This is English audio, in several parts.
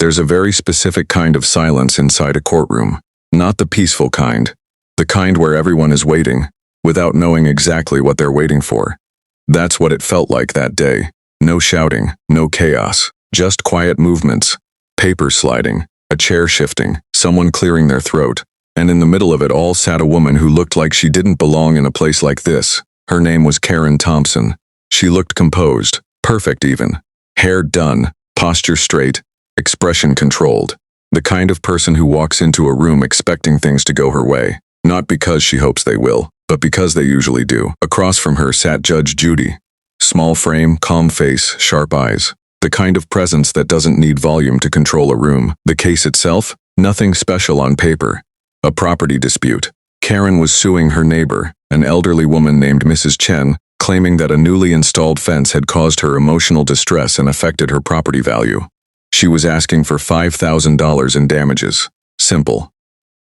There's a very specific kind of silence inside a courtroom, not the peaceful kind, the kind where everyone is waiting, without knowing exactly what they're waiting for. That's what it felt like that day. No shouting, no chaos, just quiet movements, paper sliding, a chair shifting, someone clearing their throat, and in the middle of it all sat a woman who looked like she didn't belong in a place like this. Her name was Karen Thompson. She looked composed, perfect even. Hair done, posture straight, expression controlled. The kind of person who walks into a room expecting things to go her way, not because she hopes they will, but because they usually do. Across from her sat Judge Judy. Small frame, calm face, sharp eyes. The kind of presence that doesn't need volume to control a room. The case itself? Nothing special on paper. A property dispute. Karen was suing her neighbor, an elderly woman named Mrs. Chen, claiming that a newly installed fence had caused her emotional distress and affected her property value. She was asking for $5,000 in damages. Simple.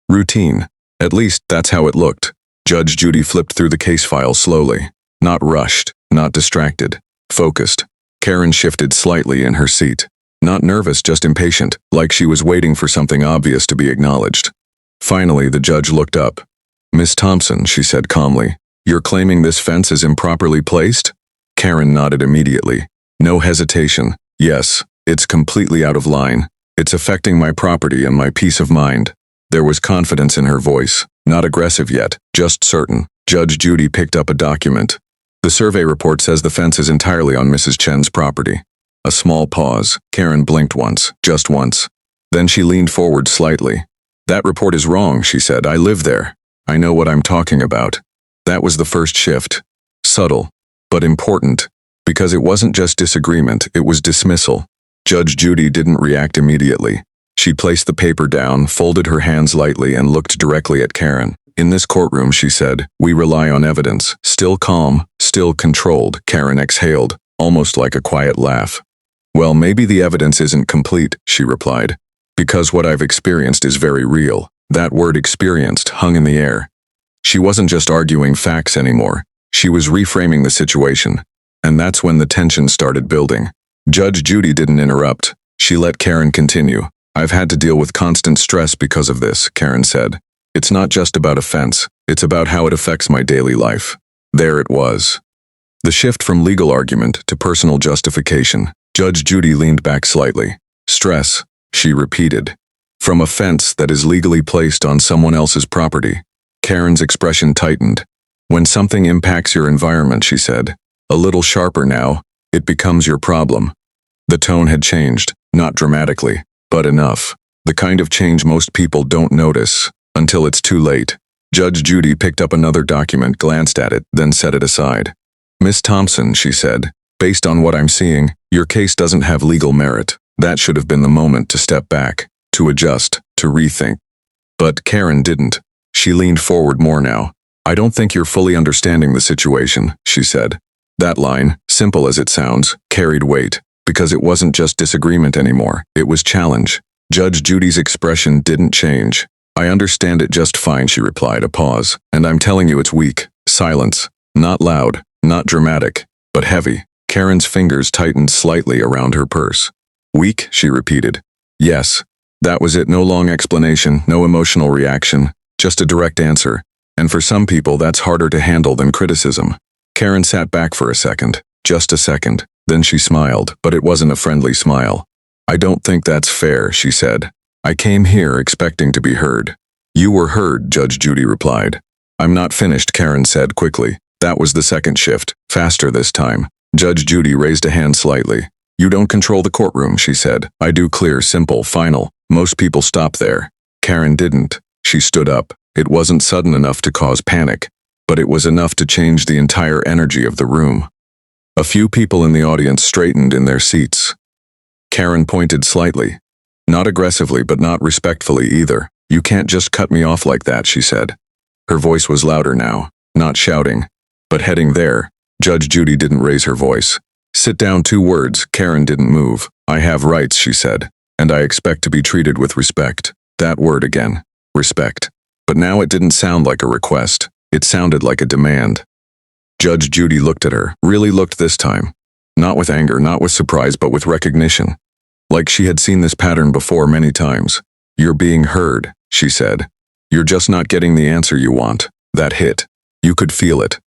Routine. At least, that's how it looked. Judge Judy flipped through the case file slowly. Not rushed, not distracted. Focused. Karen shifted slightly in her seat. Not nervous, just impatient, like she was waiting for something obvious to be acknowledged. Finally, the judge looked up. "Miss Thompson," she said calmly, "you're claiming this fence is improperly placed?" Karen nodded immediately. No hesitation. "Yes, it's completely out of line. It's affecting my property and my peace of mind." There was confidence in her voice, not aggressive yet, just certain. Judge Judy picked up a document. "The survey report says the fence is entirely on Mrs. Chen's property." A small pause. Karen blinked once, just once. Then she leaned forward slightly. "That report is wrong," she said. "I live there. I know what I'm talking about." That was the first shift. Subtle, but important, because it wasn't just disagreement, it was dismissal. Judge Judy didn't react immediately. She placed the paper down, folded her hands lightly, and looked directly at Karen. "In this courtroom," she said, "we rely on evidence." Still calm, still controlled, Karen exhaled, almost like a quiet laugh. "Well, maybe the evidence isn't complete," she replied, "because what I've experienced is very real." That word experienced hung in the air. She wasn't just arguing facts anymore. She was reframing the situation. And that's when the tension started building. Judge Judy didn't interrupt. She let Karen continue. "I've had to deal with constant stress because of this," Karen said. "It's not just about offense. It's about how it affects my daily life." There it was. The shift from legal argument to personal justification. Judge Judy leaned back slightly. "Stress," she repeated. "From a fence that is legally placed on someone else's property." Karen's expression tightened. "When something impacts your environment," she said, "a little sharper now, it becomes your problem." The tone had changed, not dramatically, but enough. The kind of change most people don't notice until it's too late. Judge Judy picked up another document, glanced at it, then set it aside. "Miss Thompson," she said, "based on what I'm seeing, your case doesn't have legal merit. That should have been the moment to step back, to adjust, to rethink." But Karen didn't. She leaned forward more now. "I don't think you're fully understanding the situation," she said. That line, simple as it sounds, carried weight, because it wasn't just disagreement anymore, it was challenge. Judge Judy's expression didn't change. "I understand it just fine," she replied, a pause, "and I'm telling you it's weak. Silence. Not loud, not dramatic, but heavy." Karen's fingers tightened slightly around her purse. "Weak?" she repeated. "Yes." That was it, no long explanation, no emotional reaction, just a direct answer. And for some people that's harder to handle than criticism. Karen sat back for a second, just a second. Then she smiled, but it wasn't a friendly smile. "I don't think that's fair," she said. "I came here expecting to be heard." "You were heard," Judge Judy replied. "I'm not finished," Karen said quickly. That was the second shift, faster this time. Judge Judy raised a hand slightly. "You don't control the courtroom," she said. "I do, clear, simple, final. Most people stop there." Karen didn't. She stood up. It wasn't sudden enough to cause panic, but it was enough to change the entire energy of the room. A few people in the audience straightened in their seats. Karen pointed slightly. Not aggressively, but not respectfully either. "You can't just cut me off like that," she said. Her voice was louder now, not shouting, but heading there. Judge Judy didn't raise her voice. "Sit down," 2 words. Karen didn't move. "I have rights," she said, "and I expect to be treated with respect." That word again. Respect. But now it didn't sound like a request. It sounded like a demand. Judge Judy looked at her, really looked this time. Not with anger, not with surprise, but with recognition. like she had seen this pattern before many times. "You're being heard," she said. "You're just not getting the answer you want." That hit. You could feel it.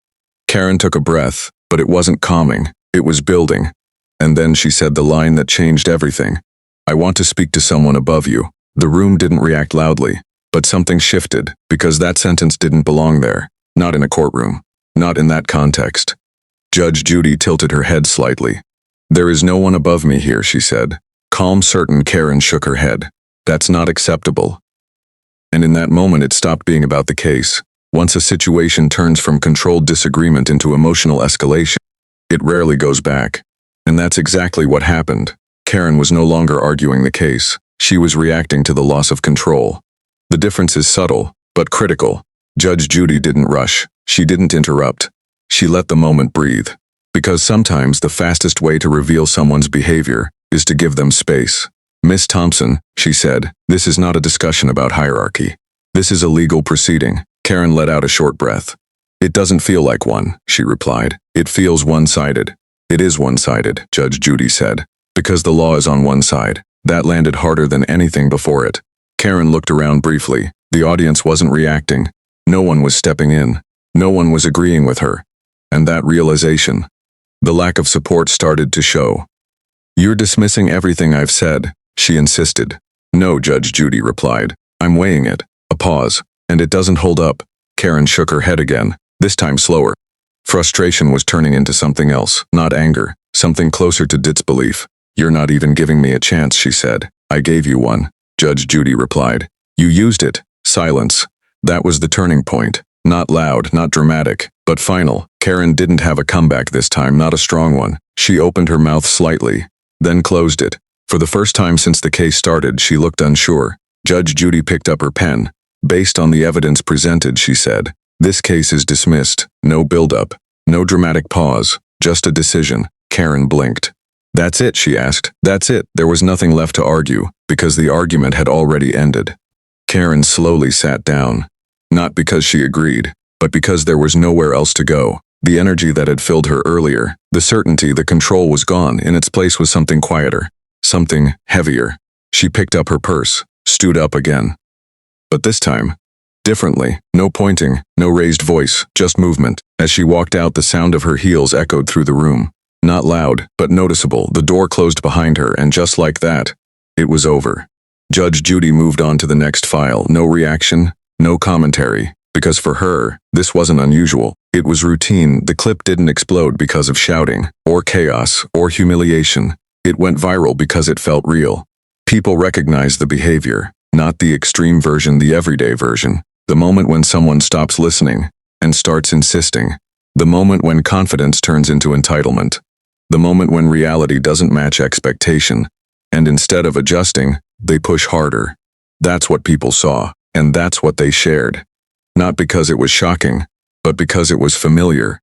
Karen took a breath, but it wasn't calming, it was building. And then she said the line that changed everything. "I want to speak to someone above you." The room didn't react loudly, but something shifted, because that sentence didn't belong there. Not in a courtroom. Not in that context. Judge Judy tilted her head slightly. "There is no one above me here," she said. Calm, certain. Karen shook her head. "That's not acceptable." And in that moment it stopped being about the case. Once a situation turns from controlled disagreement into emotional escalation, it rarely goes back. And that's exactly what happened. Karen was no longer arguing the case. She was reacting to the loss of control. The difference is subtle, but critical. Judge Judy didn't rush. She didn't interrupt. She let the moment breathe. Because sometimes the fastest way to reveal someone's behavior is to give them space. "Miss Thompson," she said, "this is not a discussion about hierarchy. This is a legal proceeding." Karen let out a short breath. "It doesn't feel like one," she replied. "It feels one-sided." "It is one-sided," Judge Judy said, "because the law is on one side." That landed harder than anything before it. Karen looked around briefly. The audience wasn't reacting. No one was stepping in. No one was agreeing with her. And that realization, the lack of support, started to show. "You're dismissing everything I've said," she insisted. "No," Judge Judy replied. "I'm weighing it." A pause. "And it doesn't hold up." Karen shook her head again, this time slower. Frustration was turning into something else, not anger, something closer to disbelief. "You're not even giving me a chance," she said. "I gave you one," Judge Judy replied. "You used it." Silence. That was the turning point. Not loud, not dramatic, but final. Karen didn't have a comeback this time, not a strong one. She opened her mouth slightly, then closed it. For the first time since the case started, she looked unsure. Judge Judy picked up her pen. "Based on the evidence presented," she said, "this case is dismissed. No build-up. No dramatic pause. Just a decision." Karen blinked. "That's it?" she asked. "That's it." There was nothing left to argue, because the argument had already ended. Karen slowly sat down. Not because she agreed, but because there was nowhere else to go. The energy that had filled her earlier, the certainty, the control was gone. In its place was something quieter, something heavier. She picked up her purse, stood up again. But this time, differently. No pointing, no raised voice, just movement. As she walked out, the sound of her heels echoed through the room. Not loud, but noticeable. The door closed behind her, and just like that, it was over. Judge Judy moved on to the next file. No reaction, no commentary. Because for her, this wasn't unusual. It was routine. The clip didn't explode because of shouting, or chaos, or humiliation. It went viral because it felt real. People recognized the behavior, not the extreme version, the everyday version. The moment when someone stops listening and starts insisting. The moment when confidence turns into entitlement. The moment when reality doesn't match expectation, and instead of adjusting, they push harder. That's what people saw, and that's what they shared. Not because it was shocking, but because it was familiar.